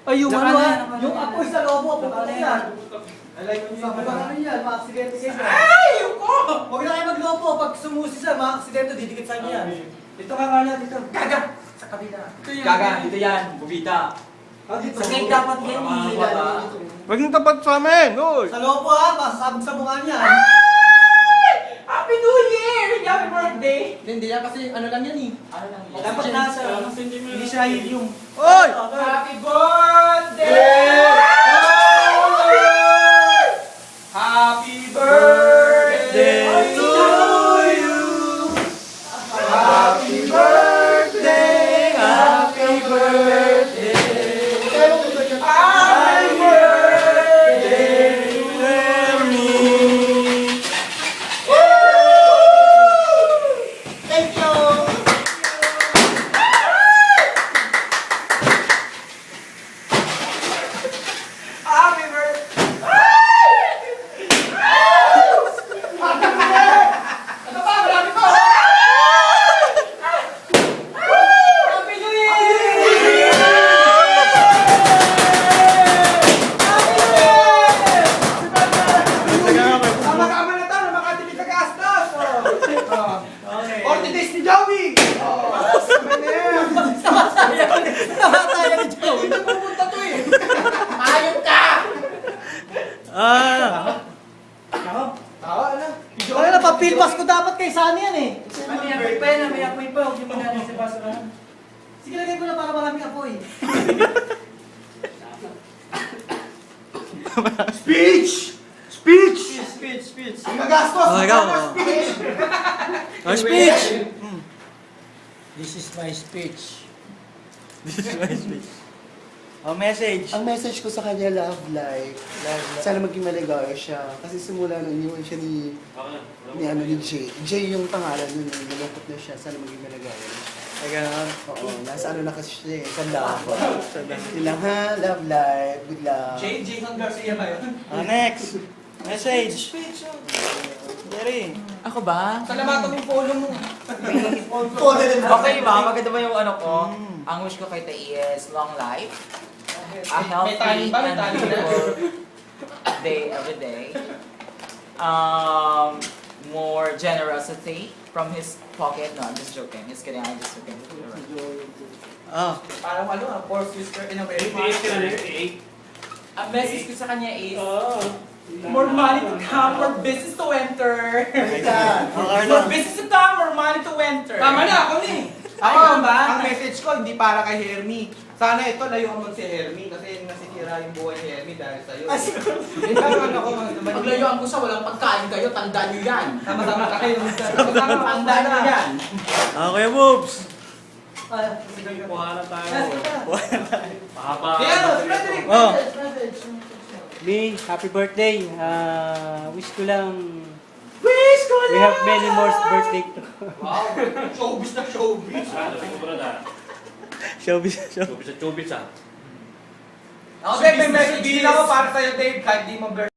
Ay, yung Naka ano na, ah, naka yung na. apoy sa lobo, Naka pupunta na yan. Alay mo Sa mga ano yan, mga aksidente kayo. Ay! Yuko! Huwag na kayo maglobo, pag sumusi sa mga aksidente, didikit sa inyo yan. Dito ka nga na, dito. Gaga! Sa kabila. Gaga, dito yan. Bubita. Ah, dito. Sa gate dapat yan. Huwag nang tapat sa amin, hoy! Sa lobo ah, masasabog sa mukha niyan. Happy New Year! Happy birthday! Hindi yan kasi ano lang yan eh. Ano lang yan? Dapat nasa, hindi siya helium. Hoy! Happy birthday! Happy birthday to you! Happy birthday! Happy birthday! Happy birthday to me! Thank you! Happy birthday! Ano ba? Marami pa! Happy New Year! Tama-tama na to, makatipid sa gastos! Okay. 40 days ni Joey! Namataya ni Joe. Hindi pupunta to eh! Ayop ka! Tawa na. Kaya na, papilpas ko dapat kay Sunny yan eh. May apoy pa yan, may apoy pa. Huwag yung mga sa basurahan. Sige, lagay ko na para maraming apoy. Speech! Speech! Speech. Ang magastos! Oh, ikaw, Ang oh. speech! Ang speech! This is my speech. This is my speech. Oh, message. Ang message ko sa kanya, love life. Sana maging maligaya siya. Kasi simula nung iniwan siya ni Jay. Jay yung pangalan nun. Nalungkot na siya. Sana maging maligaya na siya. Ay, gano'n. Oo, nasa ano na kasi siya eh. Sanda ako. Yun lang ha, love life. Good luck. J. Garcia ba yun? Next. Message. Speech! Jerry. Ako ba? Salamatan mo yung polo mo. Okay ba? Maganda ba yung ano ko? Ang wish ko kay Tay is long life, a healthy May tali ba? May and tali na. beautiful day every day. More generosity from his pocket. No, I'm just joking. Just kidding. I'm just joking. Oh. Parang ano, four sister in a very Ang message ko sa kanya is, more money to come, more business to enter. Okay More na. business to come, more money to enter. Tama na, ako ni. Ako ba? Ang message ko, hindi para kay Hermie. Sana ito, layuan mo si Hermie kasi nasisira yung buhay ni Hermie dahil sa'yo. Hindi naman ako paglayuan ko siya, walang pagkain kayo, tandaan nyo yan. Tama-tama tayo. Tama-tama, Tandaan nyo yan. Okay, moves. Kuhanan tayo. Mahaba. Di ano, si Frederick, Oh. message. Me, happy birthday. Wish ko lang Wish ko we have many more birthday to. Wow, showbiz na showbiz. Showbiz. Chubis ah. Ako, May message din ako para sa'yo, Dave, kahit di mo birthday.